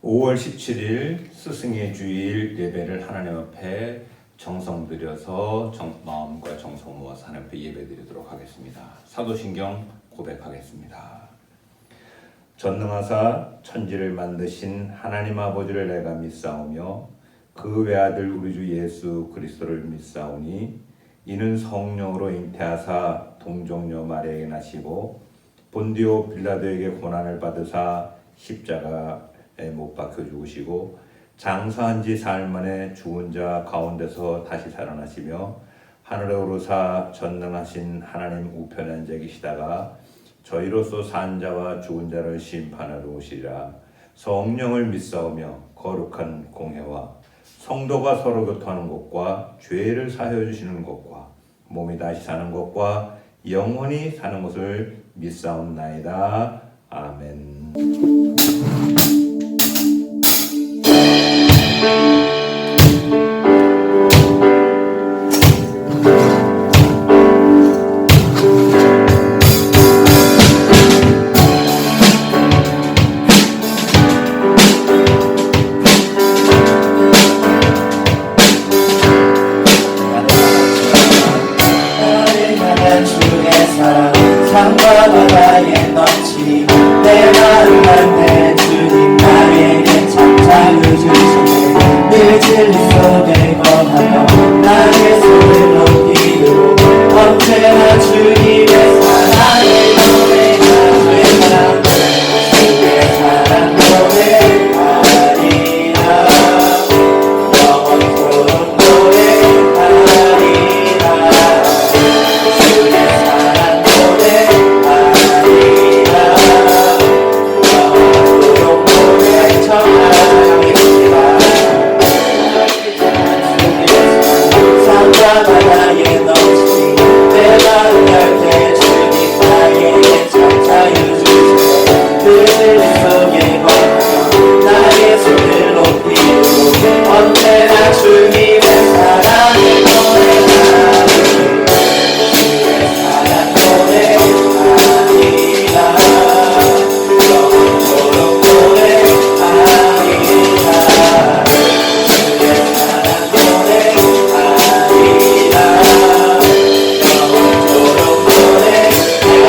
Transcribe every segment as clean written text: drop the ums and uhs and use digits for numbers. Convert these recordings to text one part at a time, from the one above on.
5월 17일 스승의 주일 예배를 하나님 앞에 정성 들여서 마음과 정성 모아서 하나님 앞에 예배 드리도록 하겠습니다. 사도신경 고백하겠습니다. 전능하사 천지를 만드신 하나님 아버지를 내가 믿사오며 그 외아들 우리 주 예수 그리스도를 믿사오니 이는 성령으로 잉태하사 동정녀 마리아에게 나시고 본디오 빌라도에게 고난을 받으사 십자가에 못 박혀 죽으시고 장사한 지 사흘 만에 죽은 자 가운데서 다시 살아나시며 하늘에 오르사 전능하신 하나님 우편에 앉아 계시다가 저희로서 산 자와 죽은 자를 심판하러 오시리라. 성령을 믿사오며 거룩한 공회와 성도가 서로 교통하는 것과 죄를 사하여 주시는 것과 몸이 다시 사는 것과 영원히 사는 것을 믿사옵나이다. 아멘. 바다에 넘치니 내 마음 갈때 주님 나에게 창창을 주시네 늘 진리 속에 거하며 나의 손을 높이고 언제나 주님의 사랑을 노래하리라 주의 사랑 노래하리라 영원토록 노래하리라 주의 사랑 바다에 넘치니 내 마음 갈때 주님 나에게 찾아여 주시네 늘 속에 거하며 나의 손을 높이고 언제나 주님의 사랑을 노래하리 주의 사랑 노래하리라 영원토록 노래하리라 주의 사랑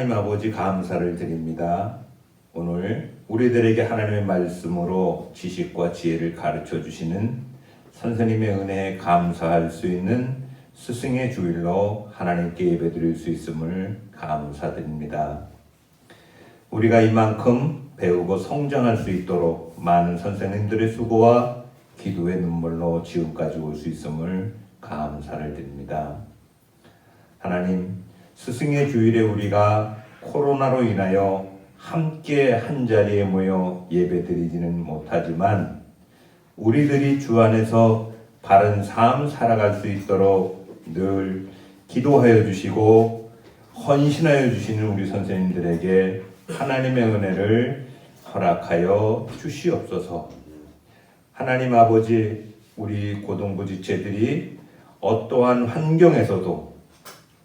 하나님 아버지 감사를 드립니다. 오늘 우리들에게 하나님의 말씀으로 지식과 지혜를 가르쳐 주시는 선생님의 은혜에 감사할 수 있는 스승의 주일로 하나님께 예배드릴 수 있음을 감사드립니다. 우리가 이만큼 배우고 성장할 수 있도록 많은 선생님들의 수고와 기도의 눈물로 지금까지 올 수 있음을 감사를 드립니다. 하나님, 스승의 주일에 우리가 코로나로 인하여 함께 한자리에 모여 예배드리지는 못하지만 우리들이 주 안에서 바른 삶 살아갈 수 있도록 늘 기도하여 주시고 헌신하여 주시는 우리 선생님들에게 하나님의 은혜를 허락하여 주시옵소서. 하나님 아버지, 우리 고등부 지체들이 어떠한 환경에서도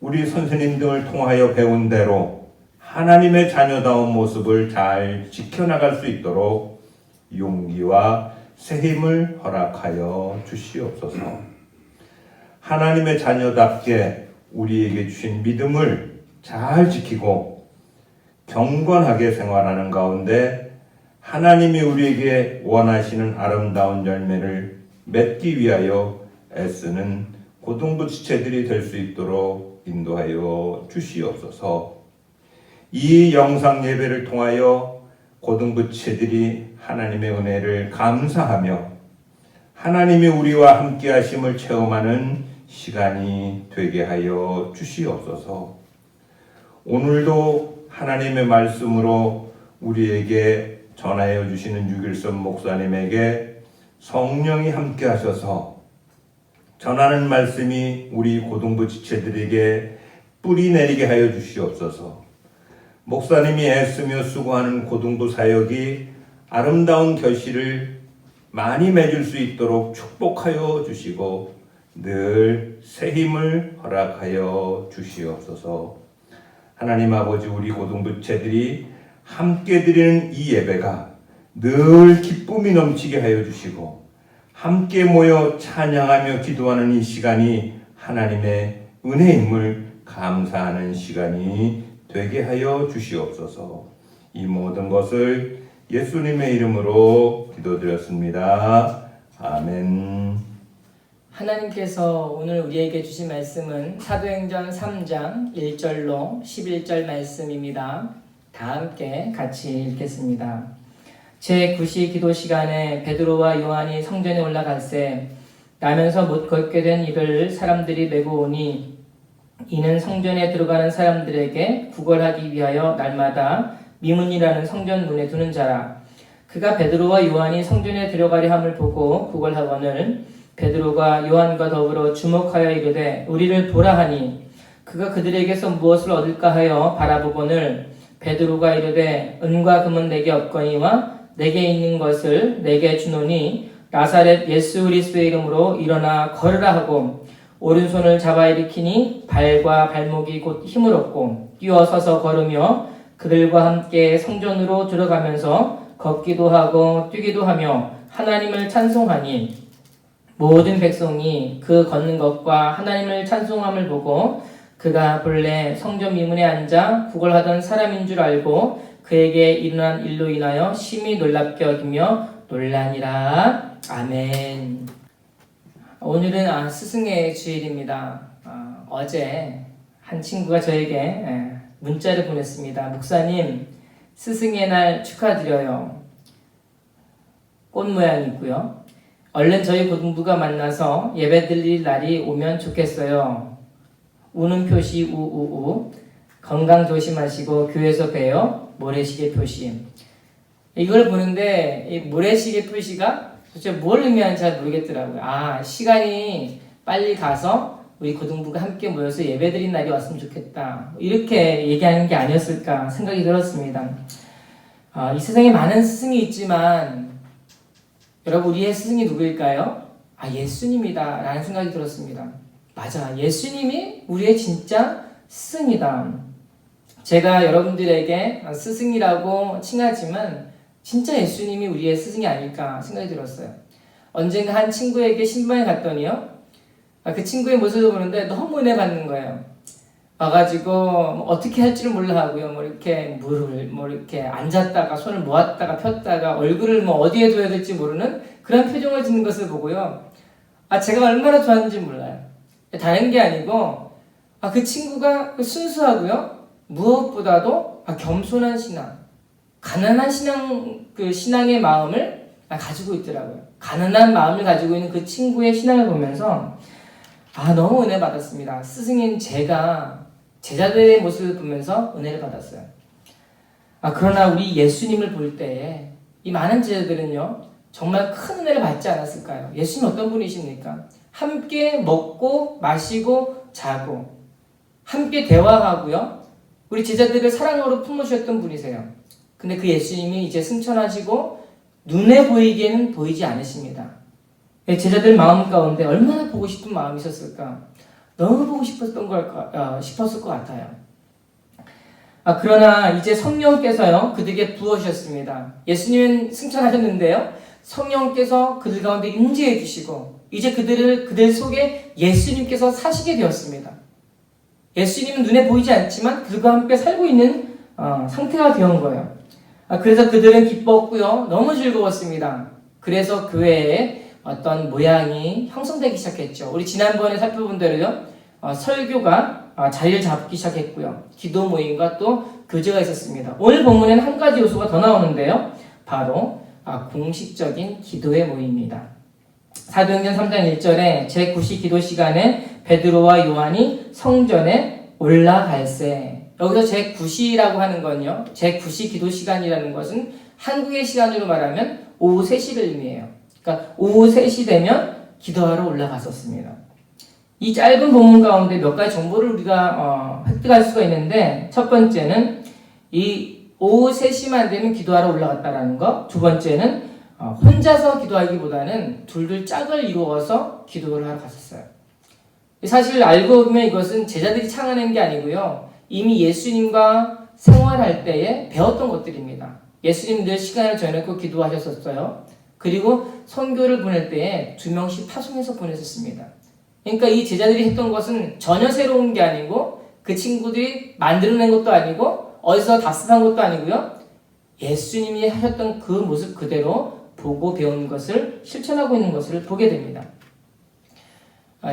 우리 선생님들을 통하여 배운 대로 하나님의 자녀다운 모습을 잘 지켜나갈 수 있도록 용기와 새 힘을 허락하여 주시옵소서. 하나님의 자녀답게 우리에게 주신 믿음을 잘 지키고 경건하게 생활하는 가운데 하나님이 우리에게 원하시는 아름다운 열매를 맺기 위하여 애쓰는 고등부 지체들이 될 수 있도록 인도하여 주시옵소서. 이 영상 예배를 통하여 고등부 지체들이 하나님의 은혜를 감사하며 하나님이 우리와 함께 하심을 체험하는 시간이 되게 하여 주시옵소서. 오늘도 하나님의 말씀으로 우리에게 전하여 주시는 유길선 목사님에게 성령이 함께 하셔서 전하는 말씀이 우리 고등부 지체들에게 뿌리 내리게 하여 주시옵소서. 목사님이 애쓰며 수고하는 고등부 사역이 아름다운 결실을 많이 맺을 수 있도록 축복하여 주시고 늘 새 힘을 허락하여 주시옵소서. 하나님 아버지, 우리 고등부 지체들이 함께 드리는 이 예배가 늘 기쁨이 넘치게 하여 주시고 함께 모여 찬양하며 기도하는 이 시간이 하나님의 은혜임을 감사하는 시간이 되게 하여 주시옵소서. 이 모든 것을 예수님의 이름으로 기도드렸습니다. 아멘. 하나님께서 오늘 우리에게 주신 말씀은 사도행전 3장 1절로 11절 말씀입니다. 다 함께 같이 읽겠습니다. 제9시 기도 시간에 베드로와 요한이 성전에 올라갈새 나면서 못 걷게 된 이를 사람들이 메고 오니 이는 성전에 들어가는 사람들에게 구걸하기 위하여 날마다 미문이라는 성전 문에 두는 자라. 그가 베드로와 요한이 성전에 들어가려 함을 보고 구걸하거늘 베드로가 요한과 더불어 주목하여 이르되 우리를 보라 하니 그가 그들에게서 무엇을 얻을까 하여 바라보거늘 베드로가 이르되 은과 금은 내게 없거니와 내게 있는 것을 내게 주노니 나사렛 예수 그리스도의 이름으로 일어나 걸으라 하고 오른손을 잡아 일으키니 발과 발목이 곧 힘을 얻고 뛰어서서 걸으며 그들과 함께 성전으로 들어가면서 걷기도 하고 뛰기도 하며 하나님을 찬송하니 모든 백성이 그 걷는 것과 하나님을 찬송함을 보고 그가 본래 성전 미문에 앉아 구걸하던 사람인 줄 알고 그에게 일어난 일로 인하여 심히 놀랍게 여기며 놀라니라. 아멘. 오늘은 스승의 주일입니다. 어제 한 친구가 저에게 문자를 보냈습니다. 목사님, 스승의 날 축하드려요. 꽃 모양이 있고요. 얼른 저희 고등부가 만나서 예배 드릴 날이 오면 좋겠어요. 우는 표시 우우우. 건강 조심하시고 교회에서 봬요. 모래시계 표시. 이걸 보는데 이 모래시계 표시가 도대체 뭘 의미하는지 잘 모르겠더라고요. 시간이 빨리 가서 우리 고등부가 함께 모여서 예배드린 날이 왔으면 좋겠다. 이렇게 얘기하는 게 아니었을까 생각이 들었습니다. 이 세상에 많은 스승이 있지만 여러분, 우리의 스승이 누구일까요? 예수님이다 라는 생각이 들었습니다. 맞아, 예수님이 우리의 진짜 스승이다. 제가 여러분들에게 스승이라고 칭하지만 진짜 예수님이 우리의 스승이 아닐까 생각이 들었어요. 언젠가 한 친구에게 신방에 갔더니요, 그 친구의 모습을 보는데 너무 은혜 받는 거예요. 와가지고 어떻게 할 줄을 몰라 하고요. 이렇게 무릎을 이렇게 앉았다가 손을 모았다가 폈다가 얼굴을 어디에 둬야 될지 모르는 그런 표정을 짓는 것을 보고요. 제가 얼마나 좋아하는지 몰라요. 다른 게 아니고 그 친구가 순수하고요. 무엇보다도 겸손한 신앙, 가난한 신앙의 마음을 가지고 있더라고요. 가난한 마음을 가지고 있는 그 친구의 신앙을 보면서 너무 은혜 받았습니다. 스승인 제가 제자들의 모습을 보면서 은혜를 받았어요. 그러나 우리 예수님을 볼 때에 이 많은 제자들은요, 정말 큰 은혜를 받지 않았을까요? 예수님 어떤 분이십니까? 함께 먹고 마시고 자고 함께 대화하고요, 우리 제자들을 사랑으로 품으셨던 분이세요. 근데 그 예수님이 이제 승천하시고 눈에 보이기에는 보이지 않으십니다. 제자들 마음 가운데 얼마나 보고 싶은 마음이 있었을까? 너무 보고 싶었을 것 같아요. 그러나 이제 성령께서요, 그들에게 부어주셨습니다. 예수님은 승천하셨는데요, 성령께서 그들 가운데 임재해 주시고, 이제 그들 속에 예수님께서 사시게 되었습니다. 예수님은 눈에 보이지 않지만 그들과 함께 살고 있는 상태가 되온 거예요. 그래서 그들은 기뻤고요, 너무 즐거웠습니다. 그래서 교회에 어떤 모양이 형성되기 시작했죠. 우리 지난번에 살펴본 대로요, 설교가 자리를 잡기 시작했고요. 기도 모임과 또 교제가 있었습니다. 오늘 본문에는 한 가지 요소가 더 나오는데요. 바로 공식적인 기도의 모임입니다. 사도행전 3장 1절에 제9시 기도 시간에 베드로와 요한이 성전에 올라갈새. 여기서 제9시라고 하는 건요, 제9시 기도 시간이라는 것은 한국의 시간으로 말하면 오후 3시를 의미해요. 그러니까 오후 3시 되면 기도하러 올라갔었습니다. 이 짧은 본문 가운데 몇 가지 정보를 우리가 획득할 수가 있는데, 첫 번째는 이 오후 3시만 되면 기도하러 올라갔다라는 것, 두 번째는 혼자서 기도하기보다는 둘둘 짝을 이루어서 기도를 하러 갔었어요. 사실 알고 보면 이것은 제자들이 창안한 게 아니고요, 이미 예수님과 생활할 때에 배웠던 것들입니다. 예수님 늘 시간을 정해놓고 기도하셨었어요. 그리고 선교를 보낼 때에 2명씩 파송해서 보냈었습니다. 그러니까 이 제자들이 했던 것은 전혀 새로운 게 아니고, 그 친구들이 만들어낸 것도 아니고, 어디서 답습한 것도 아니고요, 예수님이 하셨던 그 모습 그대로 보고 배운 것을 실천하고 있는 것을 보게 됩니다.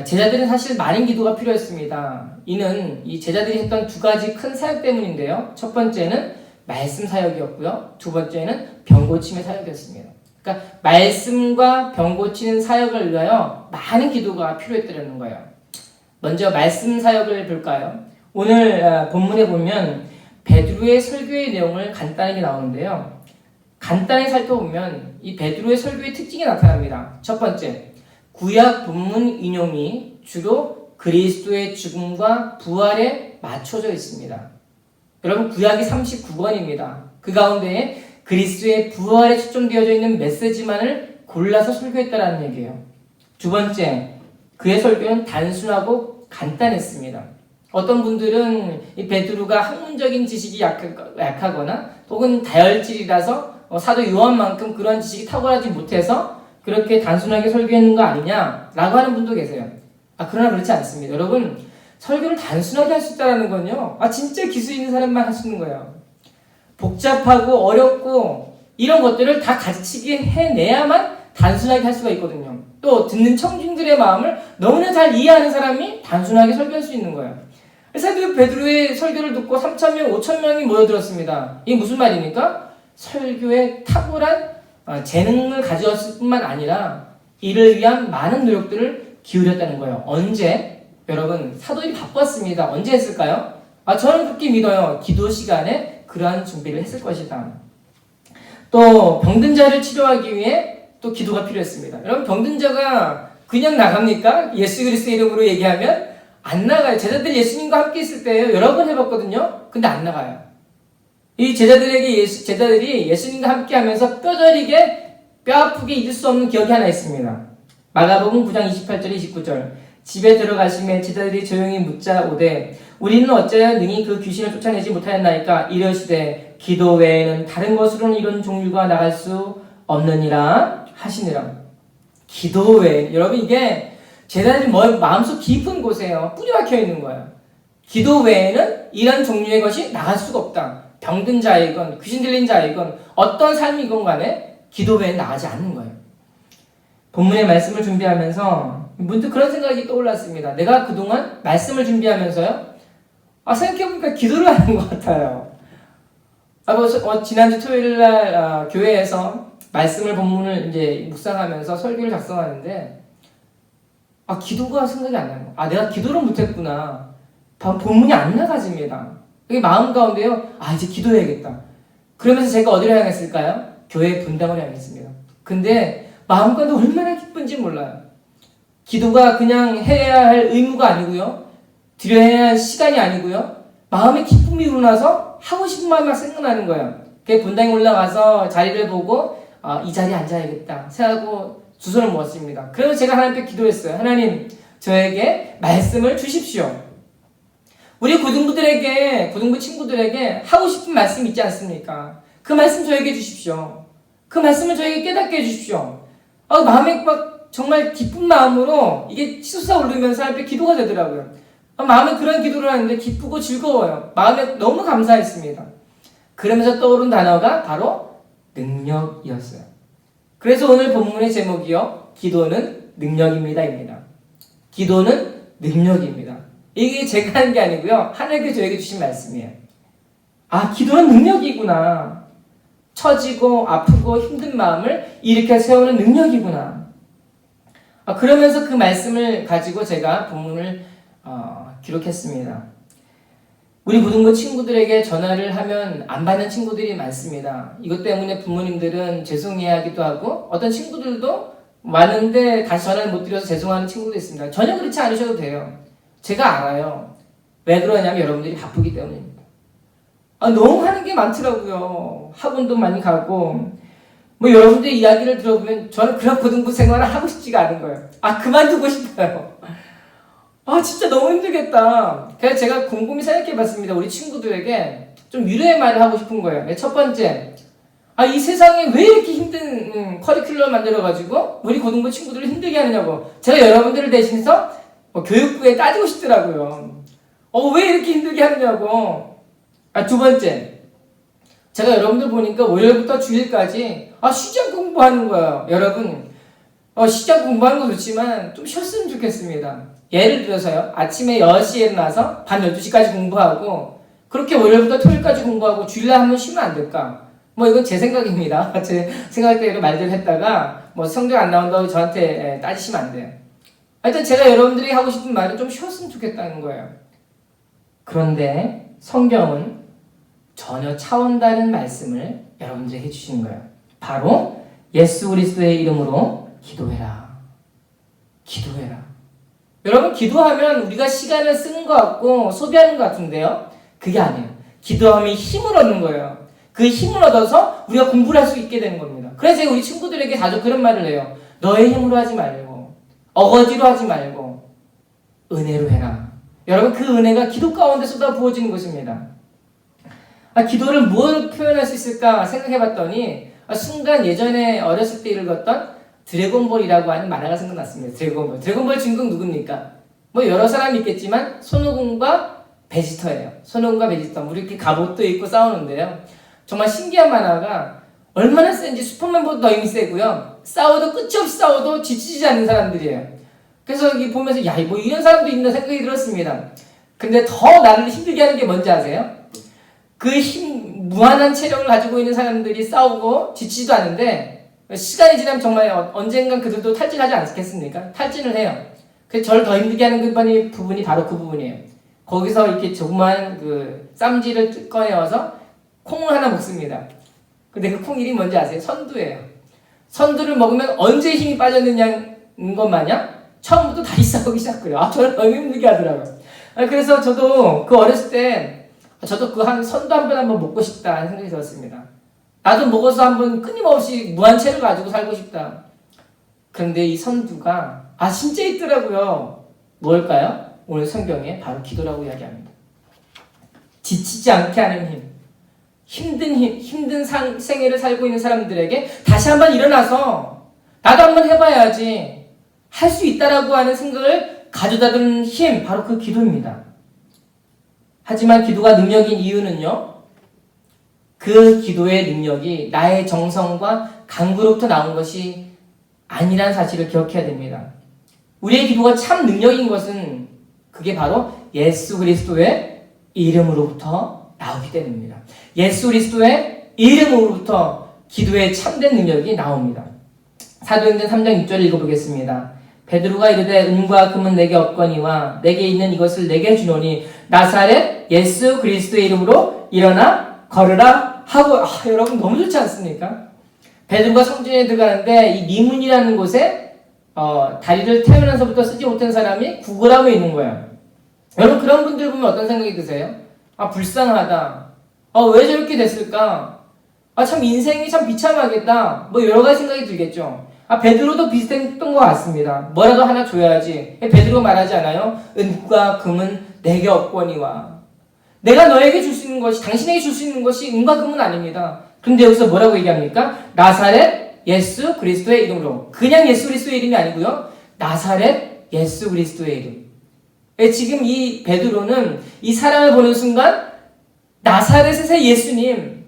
제자들은 사실 많은 기도가 필요했습니다. 이는 이 제자들이 했던 두 가지 큰 사역 때문인데요. 첫 번째는 말씀 사역이었고요, 두 번째는 병 고침의 사역이었습니다. 그러니까 말씀과 병 고치는 사역을 위하여 많은 기도가 필요했다는 거예요. 먼저 말씀 사역을 볼까요? 오늘 본문에 보면 베드로의 설교의 내용을 간단하게 나오는데요, 간단히 살펴보면 이 베드로의 설교의 특징이 나타납니다. 첫 번째, 구약 본문 인용이 주로 그리스도의 죽음과 부활에 맞춰져 있습니다. 여러분, 구약이 39권입니다. 그 가운데에 그리스도의 부활에 초점되어져 있는 메시지만을 골라서 설교했다라는 얘기예요. 두 번째, 그의 설교는 단순하고 간단했습니다. 어떤 분들은 이 베드로가 학문적인 지식이 약하거나 혹은 다혈질이라서 사도 요한만큼 그런 지식이 탁월하지 못해서 그렇게 단순하게 설교했는 거 아니냐라고 하는 분도 계세요. 그러나 그렇지 않습니다. 여러분, 설교를 단순하게 할 수 있다는 건요, 진짜 기술 있는 사람만 할 수 있는 거예요. 복잡하고 어렵고 이런 것들을 다 같이 해내야만 단순하게 할 수가 있거든요. 또 듣는 청중들의 마음을 너무나 잘 이해하는 사람이 단순하게 설교할 수 있는 거예요. 사도 베드로의 설교를 듣고 3,000명, 5,000명이 모여들었습니다. 이게 무슨 말입니까? 설교에 탁월한 재능을 가졌을 뿐만 아니라 이를 위한 많은 노력들을 기울였다는 거예요. 언제? 여러분, 사도들이 바빴습니다. 언제 했을까요? 저는 그렇게 믿어요. 기도 시간에 그러한 준비를 했을 것이다. 또 병든 자를 치료하기 위해 또 기도가 필요했습니다. 여러분, 병든 자가 그냥 나갑니까? 예수 그리스도의 이름으로 얘기하면 안 나가요. 제자들이 예수님과 함께 있을 때요, 여러 번 해봤거든요. 근데 안 나가요. 이 제자들이 예수님과 함께 하면서 뼈저리게 뼈 아프게 잊을 수 없는 기억이 하나 있습니다. 마가복음 9장 28절 29절. 집에 들어가심에 제자들이 조용히 묻자 오되 우리는 어찌하여 능히 그 귀신을 쫓아내지 못하였나이까? 이르시되 기도 외에는 다른 것으로는 이런 종류가 나갈 수 없느니라 하시니라. 기도 외에, 여러분, 이게 제자들이 마음속 깊은 곳에요, 뿌리 박혀 있는 거예요. 기도 외에는 이런 종류의 것이 나갈 수가 없다. 병든 자이건 귀신 들린 자이건 어떤 삶이건 간에 기도 외에는 나가지 않는 거예요. 본문의 말씀을 준비하면서 문득 그런 생각이 떠올랐습니다. 내가 그동안 말씀을 준비하면서요, 생각해보니까 기도를 하는 것 같아요. 지난주 토요일날 교회에서 말씀을 본문을 이제 묵상하면서 설교를 작성하는데 기도가 생각이 안 나는 거예요. 내가 기도를 못했구나. 본문이 안 나가집니다. 이게 마음 가운데요, 이제 기도해야겠다. 그러면서 제가 어디를 향했을까요? 교회 분당을 향했습니다. 근데 마음 가운데 얼마나 기쁜지 몰라요. 기도가 그냥 해야 할 의무가 아니고요, 드려야 할 시간이 아니고요, 마음에 기쁨이 일어나서 하고 싶은 마음이 막 생각나는 거예요. 그 본당에 올라가서 자리를 보고 이 자리에 앉아야겠다 생각하고 주소를 먹었습니다. 그래서 제가 하나님께 기도했어요. 하나님, 저에게 말씀을 주십시오. 우리 고등부 친구들에게 하고 싶은 말씀 있지 않습니까? 그 말씀 저에게 주십시오. 그 말씀을 저에게 깨닫게 해주십시오. 마음에 막 정말 기쁜 마음으로 이게 치솟아 오르면서 하나님께 기도가 되더라고요. 마음에 그런 기도를 하는데 기쁘고 즐거워요. 마음에 너무 감사했습니다. 그러면서 떠오른 단어가 바로 능력이었어요. 그래서 오늘 본문의 제목이요, 기도는 능력입니다입니다. 기도는 능력입니다. 이게 제가 하는 게 아니고요, 하나님께서 저에게 주신 말씀이에요. 기도는 능력이구나. 처지고 아프고 힘든 마음을 일으켜 세우는 능력이구나. 그러면서 그 말씀을 가지고 제가 본문을 기록했습니다. 우리 고등부 친구들에게 전화를 하면 안 받는 친구들이 많습니다. 이것 때문에 부모님들은 죄송해하기도 하고 어떤 친구들도 많은데 다시 전화를 못 드려서 죄송하는 친구도 있습니다. 전혀 그렇지 않으셔도 돼요. 제가 알아요. 왜 그러냐면 여러분들이 바쁘기 때문입니다. 너무 하는 게 많더라고요. 학원도 많이 가고 여러분들의 이야기를 들어보면 저는 그런 고등부 생활을 하고 싶지가 않은 거예요. 그만두고 싶어요. 진짜 너무 힘들겠다. 그래서 제가 곰곰이 생각해봤습니다. 우리 친구들에게 좀 위로의 말을 하고 싶은 거예요. 첫 번째, 이 세상에 왜 이렇게 힘든 커리큘럼을 만들어가지고 우리 고등부 친구들을 힘들게 하느냐고 제가 여러분들을 대신해서 교육부에 따지고 싶더라고요. 왜 이렇게 힘들게 하느냐고. 두 번째, 제가 여러분들 보니까 월요일부터 주일까지 쉬지 않고 공부하는 거예요. 여러분, 쉬지 않고 공부하는 거 좋지만 좀 쉬었으면 좋겠습니다. 예를 들어서요, 아침에 10시에 일어나서 밤 12시까지 공부하고 그렇게 월요일부터 토요일까지 공부하고 주일날 한번 쉬면 안 될까? 이건 제 생각입니다. 제 생각대로 말들 했다가 성적 안 나온다고 저한테 따지시면 안 돼요. 하여튼 제가 여러분들이 하고 싶은 말은 좀 쉬었으면 좋겠다는 거예요. 그런데 성경은 전혀 차원 다른 말씀을 여러분들에게 해주시는 거예요. 바로 예수 그리스도의 이름으로 기도해라. 기도해라. 여러분, 기도하면 우리가 시간을 쓰는 것 같고 소비하는 것 같은데요, 그게 아니에요. 기도하면 힘을 얻는 거예요. 그 힘을 얻어서 우리가 공부를 할 수 있게 되는 겁니다. 그래서 제가 우리 친구들에게 자주 그런 말을 해요. 너의 힘으로 하지 말고, 어거지로 하지 말고 은혜로 해라. 여러분, 그 은혜가 기도 가운데 쏟아 부어지는 것입니다. 기도를 무엇을 표현할 수 있을까 생각해봤더니 순간 예전에 어렸을 때 읽었던 드래곤볼이라고 하는 만화가 생각났습니다. 드래곤볼 주인공 누굽니까? 여러 사람이 있겠지만 손오공과 베지터예요. 손오공과 베지터. 우리 이렇게 갑옷도 입고 싸우는데요. 정말 신기한 만화가 얼마나 센지 슈퍼맨보다 더 힘이 세고요. 싸워도 끝이 없이 싸워도 지치지 않는 사람들이에요. 그래서 여기 보면서 이런 사람도 있나 생각이 들었습니다. 근데 더 나를 힘들게 하는 게 뭔지 아세요? 그 무한한 체력을 가지고 있는 사람들이 싸우고 지치지도 않는데 시간이 지나면 정말 언젠간 그들도 탈진하지 않겠습니까? 탈진을 해요. 그래서 저를 더 힘들게 하는 부분이 바로 그 부분이에요. 거기서 이렇게 조그만 쌈지를 꺼내어서 콩을 하나 먹습니다. 근데 그 콩 이름이 뭔지 아세요? 선두예요. 선두를 먹으면 언제 힘이 빠졌느냐는 것 마냥 처음부터 다시 싸우기 시작해요. 저를 너무 힘들게 하더라고요. 그래서 저도 어렸을 때 저도 선두 한번 먹고 싶다 하는 생각이 들었습니다. 나도 먹어서 한번 끊임없이 무한체를 가지고 살고 싶다. 그런데 이 선두가 진짜 있더라고요. 뭘까요? 오늘 성경에 바로 기도라고 이야기합니다. 지치지 않게 하는 힘든 생애를 살고 있는 사람들에게 다시 한번 일어나서 나도 한번 해봐야지 할 수 있다라고 하는 생각을 가져다주는 힘, 바로 그 기도입니다. 하지만 기도가 능력인 이유는요, 그 기도의 능력이 나의 정성과 강구로부터 나온 것이 아니라는 사실을 기억해야 됩니다. 우리의 기도가 참 능력인 것은 그게 바로 예수 그리스도의 이름으로부터 나오기 때문입니다. 예수 그리스도의 이름으로부터 기도의 참된 능력이 나옵니다. 사도행전 3장 6절을 읽어보겠습니다. 베드로가 이르되 은과 금은 내게 없거니와 내게 있는 이것을 내게 주노니 나사렛 예수 그리스도의 이름으로 일어나 걸으라 하고. 여러분, 너무 좋지 않습니까? 베드로가 성전에 들어가는데 이 미문이라는 곳에 다리를 태어나서부터 쓰지 못한 사람이 구걸하고 있는 거예요. 여러분, 그런 분들 보면 어떤 생각이 드세요? 아, 불쌍하다. 아, 왜 저렇게 됐을까? 아, 참 인생이 참 비참하겠다. 뭐 여러 가지 생각이 들겠죠. 아, 베드로도 비슷했던 것 같습니다. 뭐라도 하나 줘야지. 베드로 말하지 않아요? 은과 금은 내게 없거니와. 내가 너에게 줄 수 있는 것이, 당신에게 줄 수 있는 것이 은과 금은 아닙니다. 근데 여기서 뭐라고 얘기합니까? 나사렛 예수 그리스도의 이름으로. 그냥 예수 그리스도의 이름이 아니고요. 나사렛 예수 그리스도의 이름. 지금 이 베드로는 이 사람을 보는 순간 나사렛에서의 예수님,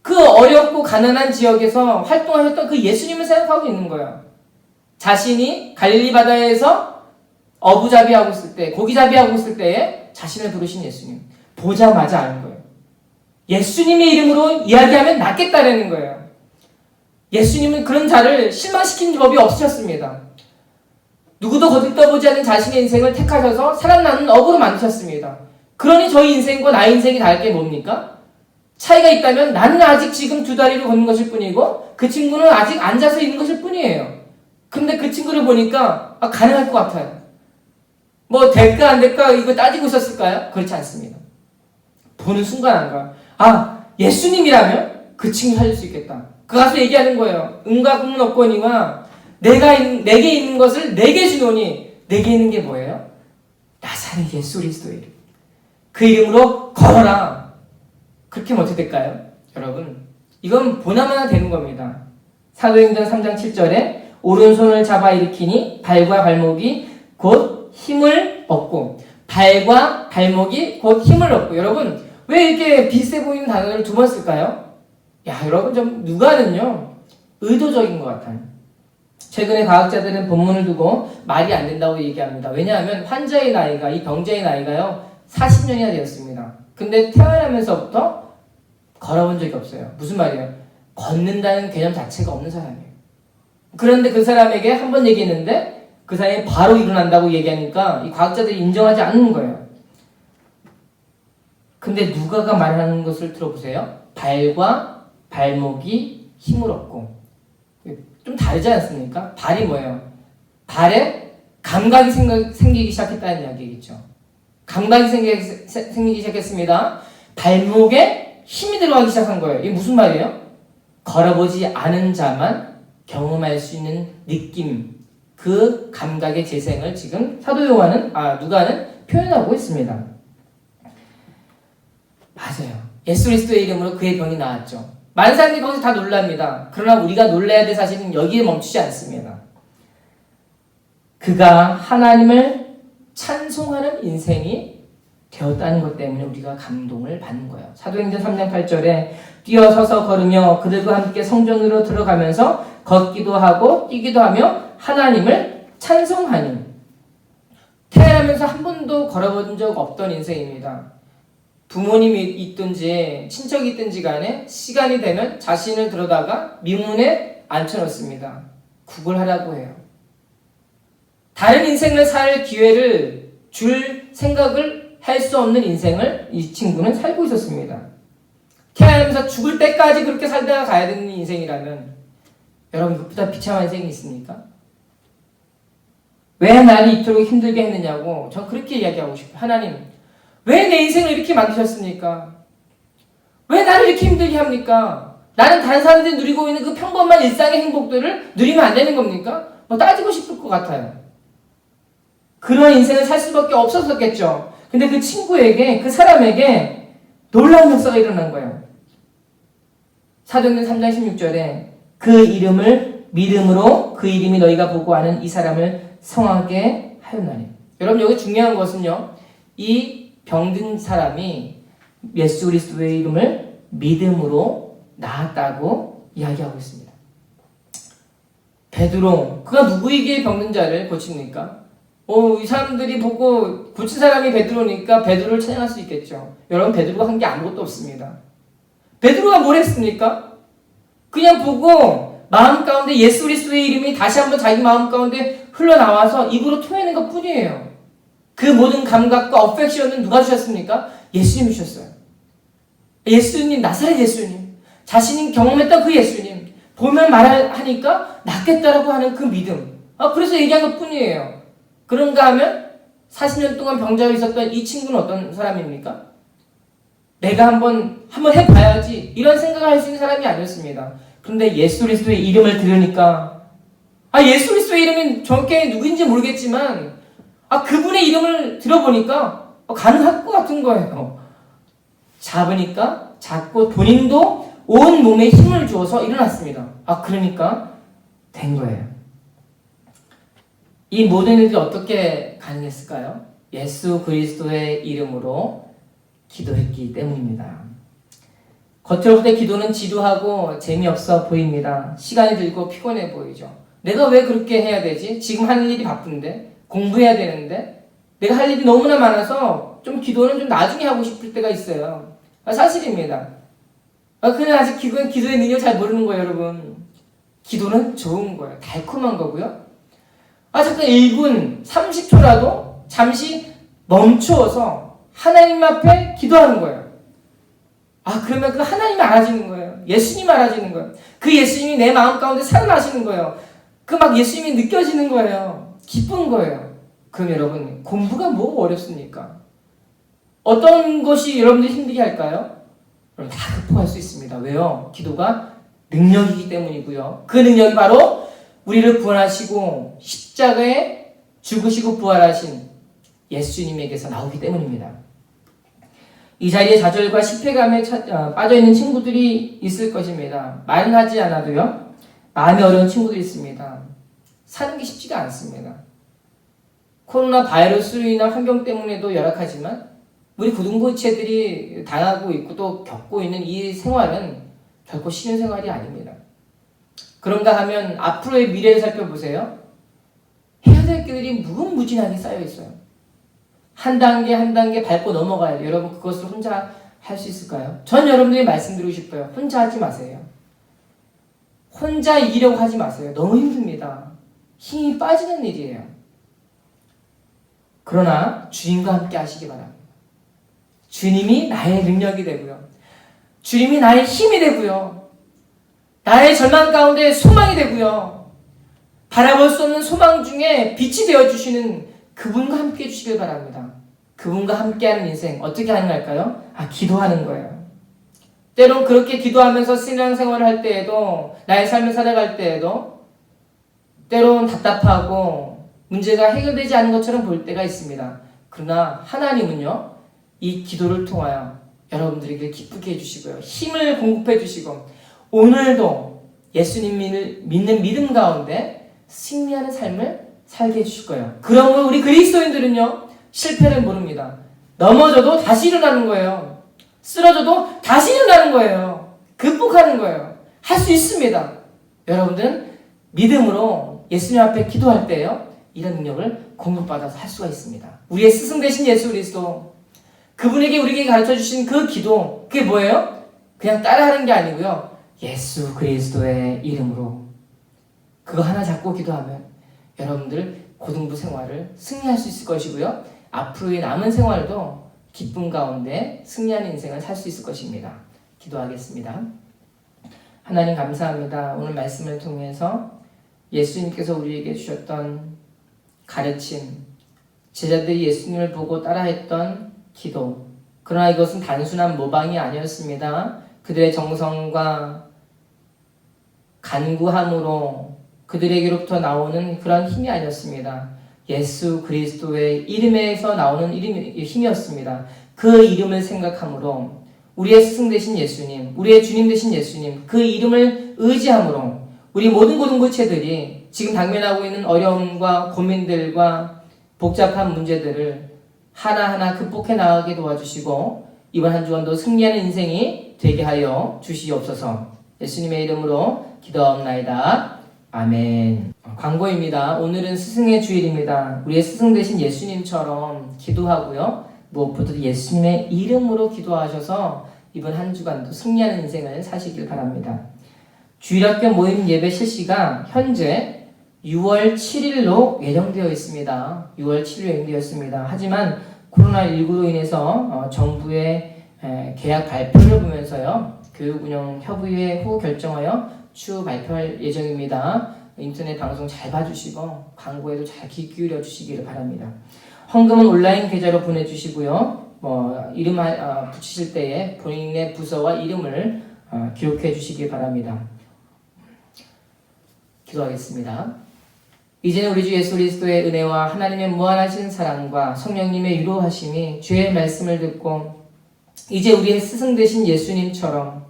그 어렵고 가난한 지역에서 활동하셨던 그 예수님을 생각하고 있는 거예요. 자신이 갈릴리 바다에서 어부잡이하고 있을 때, 고기잡이하고 있을 때에 자신을 부르신 예수님. 보자마자 아는 거예요. 예수님의 이름으로 이야기하면 낫겠다라는 거예요. 예수님은 그런 자를 실망시킨 법이 없으셨습니다. 누구도 거들떠보지 않은 자신의 인생을 택하셔서 살아나는 업으로 만드셨습니다. 그러니 저희 인생과 나의 인생이 다를 게 뭡니까? 차이가 있다면 나는 아직 지금 두 다리로 걷는 것일 뿐이고 그 친구는 아직 앉아서 있는 것일 뿐이에요. 근데 그 친구를 보니까 가능할 것 같아요. 뭐 될까 안 될까 이거 따지고 있었을까요? 그렇지 않습니다. 보는 순간 안 가요. 아, 예수님이라면 그 친구 살릴 수 있겠다. 그 가서 얘기하는 거예요. 은과 금은 없거니와 내게 있는 것을 내게 주노니. 내게 있는 게 뭐예요? 나사렛 예수 그리스도의 이름. 그 이름으로 걸어라. 그렇게 하면 어떻게 될까요? 여러분, 이건 보나마나 되는 겁니다. 사도행전 3장 7절에 오른손을 잡아 일으키니 발과 발목이 곧 힘을 얻고, 발과 발목이 곧 힘을 얻고. 여러분, 왜 이렇게 비슷해 보이는 단어를 두 번 쓸까요? 야, 여러분, 좀 누가는요 의도적인 것 같아요. 최근에 과학자들은 본문을 두고 말이 안 된다고 얘기합니다. 왜냐하면 환자의 나이가, 이 병자의 나이가요 40년이나 되었습니다. 근데 태어나면서부터 걸어본 적이 없어요. 무슨 말이에요? 걷는다는 개념 자체가 없는 사람이에요. 그런데 그 사람에게 한 번 얘기했는데 그 사람이 바로 일어난다고 얘기하니까 이 과학자들이 인정하지 않는 거예요. 근데 누가가 말하는 것을 들어보세요. 발과 발목이 힘을 얻고. 좀 다르지 않습니까? 발이 뭐예요? 발에 감각이 생기기 시작했다는 이야기겠죠. 감각이 생기기 시작했습니다. 발목에 힘이 들어가기 시작한 거예요. 이게 무슨 말이에요? 걸어보지 않은 자만 경험할 수 있는 느낌, 그 감각의 재생을 지금 누가는 표현하고 있습니다. 맞아요. 예수 그리스도의 이름으로 그의 병이 나았죠. 많은 사람들이 거기서 다 놀랍니다. 그러나 우리가 놀라야 될 사실은 여기에 멈추지 않습니다. 그가 하나님을 찬송하는 인생이 되었다는 것 때문에 우리가 감동을 받는 거예요. 사도행전 3장 8절에 뛰어서서 걸으며 그들과 함께 성전으로 들어가면서 걷기도 하고 뛰기도 하며 하나님을 찬송하니. 태어나면서 한 번도 걸어본 적 없던 인생입니다. 부모님이 있든지 친척이 있든지 간에 시간이 되면 자신을 들어다가 미문에 앉혀놓습니다. 구걸하라고 해요. 다른 인생을 살 기회를 줄 생각을 할 수 없는 인생을 이 친구는 살고 있었습니다. 태어나면서 죽을 때까지 그렇게 살다가 가야 되는 인생이라면 여러분, 이것보다 비참한 인생이 있습니까? 왜 나를 이토록 힘들게 했느냐고 전 그렇게 이야기하고 싶어요. 하나님, 왜 내 인생을 이렇게 만드셨습니까? 왜 나를 이렇게 힘들게 합니까? 나는 다른 사람들이 누리고 있는 그 평범한 일상의 행복들을 누리면 안 되는 겁니까? 뭐 따지고 싶을 것 같아요. 그런 인생을 살 수밖에 없었겠죠. 근데 그 친구에게, 그 사람에게 놀라운 역사가 일어난 거예요. 사도행전 3장 16절에 그 이름을 믿음으로 그 이름이 너희가 보고 아는 이 사람을 성하게 하였나니. 여러분, 여기 중요한 것은요, 이 병든 사람이 예수 그리스도의 이름을 믿음으로 나았다고 이야기하고 있습니다. 베드로, 그가 누구에게 병든 자를 고칩니까? 이 사람들이 보고 고친 사람이 베드로니까 베드로를 찬양할 수 있겠죠. 여러분, 베드로가 한 게 아무것도 없습니다. 베드로가 뭘 했습니까? 그냥 보고 마음 가운데 예수 그리스도의 이름이 다시 한번 자기 마음 가운데 흘러나와서 입으로 토해낸 것 뿐이에요. 그 모든 감각과 어펙션은 누가 주셨습니까? 예수님이 주셨어요. 예수님, 나사렛 예수님, 자신이 경험했던 그 예수님, 보면 말하니까 낫겠다라고 하는 그 믿음. 그래서 얘기한 것 뿐이에요. 그런가 하면 40년 동안 병자로 있었던 이 친구는 어떤 사람입니까? 내가 한번 해봐야지 이런 생각을 할 수 있는 사람이 아니었습니다. 그런데 예수 그리스도의 이름을 들으니까 예수 그리스도의 이름이 정확히 누구인지 모르겠지만 그분의 이름을 들어보니까 가능할 것 같은 거예요. 잡으니까 잡고 본인도 온 몸에 힘을 주어서 일어났습니다. 그러니까 된 거예요. 이 모든 일들이 어떻게 가능했을까요? 예수 그리스도의 이름으로 기도했기 때문입니다. 겉으로 볼 때 기도는 지루하고 재미없어 보입니다. 시간이 들고 피곤해 보이죠. 내가 왜 그렇게 해야 되지? 지금 할 일이 바쁜데, 공부해야 되는데, 내가 할 일이 너무나 많아서 좀 기도는 좀 나중에 하고 싶을 때가 있어요. 사실입니다. 그냥 아직 기도의 능력을 잘 모르는 거예요, 여러분. 기도는 좋은 거예요. 달콤한 거고요. 잠깐 1분, 30초라도 잠시 멈추어서 하나님 앞에 기도하는 거예요. 그러면 그 하나님이 알아지는 거예요. 예수님이 알아지는 거예요. 그 예수님이 내 마음 가운데 살아나시는 거예요. 예수님이 느껴지는 거예요. 기쁜 거예요. 그럼 여러분, 공부가 뭐가 어렵습니까? 어떤 것이 여러분들 힘들게 할까요? 여러분, 다 극복할 수 있습니다. 왜요? 기도가 능력이기 때문이고요. 그 능력이 바로 우리를 구원하시고 십자가에 죽으시고 부활하신 예수님에게서 나오기 때문입니다. 이 자리에 좌절과 실패감에 빠져있는 친구들이 있을 것입니다. 말은 하지 않아도요, 마음이 어려운 친구들이 있습니다. 사는 게 쉽지가 않습니다. 코로나 바이러스로 인한 환경 때문에도 열악하지만 우리 고등부채들이 당하고 있고 또 겪고 있는 이 생활은 결코 쉬운 생활이 아닙니다. 그런가 하면 앞으로의 미래를 살펴보세요. 해야 될 길이 무궁무진하게 쌓여 있어요. 한 단계 한 단계 밟고 넘어가야 돼요. 여러분, 그것을 혼자 할 수 있을까요? 전 여러분들이 말씀드리고 싶어요. 혼자 하지 마세요. 혼자 이기려고 하지 마세요. 너무 힘듭니다. 힘이 빠지는 일이에요. 그러나 주님과 함께 하시기 바랍니다. 주님이 나의 능력이 되고요. 주님이 나의 힘이 되고요. 나의 절망 가운데 소망이 되고요. 바라볼 수 없는 소망 중에 빛이 되어주시는 그분과 함께 해주시길 바랍니다. 그분과 함께하는 인생 어떻게 가능할까요? 기도하는 거예요. 때론 그렇게 기도하면서 신앙생활을 할 때에도, 나의 삶을 살아갈 때에도 때론 답답하고 문제가 해결되지 않은 것처럼 보일 때가 있습니다. 그러나 하나님은요, 이 기도를 통하여 여러분들에게 기쁘게 해주시고요, 힘을 공급해 주시고 오늘도 예수님을 믿는 믿음 가운데 승리하는 삶을 살게 해주실 거예요. 그러므로 우리 그리스도인들은요, 실패를 모릅니다. 넘어져도 다시 일어나는 거예요. 쓰러져도 다시 일어나는 거예요. 극복하는 거예요. 할 수 있습니다. 여러분들은 믿음으로 예수님 앞에 기도할 때요, 이런 능력을 공급받아서 할 수가 있습니다. 우리의 스승 되신 예수 그리스도, 그분에게 우리에게 가르쳐주신 그 기도, 그게 뭐예요? 그냥 따라하는 게 아니고요, 예수 그리스도의 이름으로 그거 하나 잡고 기도하면 여러분들 고등부 생활을 승리할 수 있을 것이고요, 앞으로의 남은 생활도 기쁨 가운데 승리하는 인생을 살 수 있을 것입니다. 기도하겠습니다. 하나님 감사합니다. 오늘 말씀을 통해서 예수님께서 우리에게 주셨던 가르침, 제자들이 예수님을 보고 따라했던 기도, 그러나 이것은 단순한 모방이 아니었습니다. 그들의 정성과 간구함으로 그들에게로부터 나오는 그런 힘이 아니었습니다. 예수 그리스도의 이름에서 나오는 힘이었습니다. 그 이름을 생각함으로, 우리의 스승 되신 예수님, 우리의 주님 되신 예수님, 그 이름을 의지함으로 우리 모든 고등부채들이 지금 당면하고 있는 어려움과 고민들과 복잡한 문제들을 하나하나 극복해 나가게 도와주시고 이번 한 주간도 승리하는 인생이 되게 하여 주시옵소서. 예수님의 이름으로 기도하옵나이다. 아멘. 광고입니다. 오늘은 스승의 주일입니다. 우리의 스승 되신 예수님처럼 기도하고요, 무엇보다도 예수님의 이름으로 기도하셔서 이번 한 주간도 승리하는 인생을 사시길 바랍니다. 주일학교 모임 예배 실시가 현재 6월 7일로 예정되어 있습니다. 6월 7일 예정되어 있습니다. 하지만 코로나19로 인해서 정부의 계약 발표를 보면서요, 교육운영협의회 후 결정하여 추후 발표할 예정입니다. 인터넷 방송 잘 봐주시고 광고에도 잘 귀 기울여 주시기를 바랍니다. 헌금은 온라인 계좌로 보내주시고요, 이름 붙이실 때에 본인의 부서와 이름을 기록해 주시기 바랍니다. 기도하겠습니다. 이제는 우리 주 예수 그리스도의 은혜와 하나님의 무한하신 사랑과 성령님의 위로하심이 주의 말씀을 듣고 이제 우리의 스승 되신 예수님처럼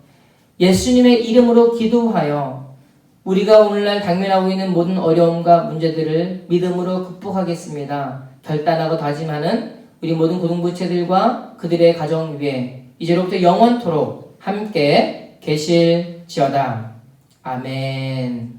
예수님의 이름으로 기도하여 우리가 오늘날 당면하고 있는 모든 어려움과 문제들을 믿음으로 극복하겠습니다. 결단하고 다짐하는 우리 모든 고등부채들과 그들의 가정 위에 이제로부터 영원토록 함께 계실지어다. 아멘.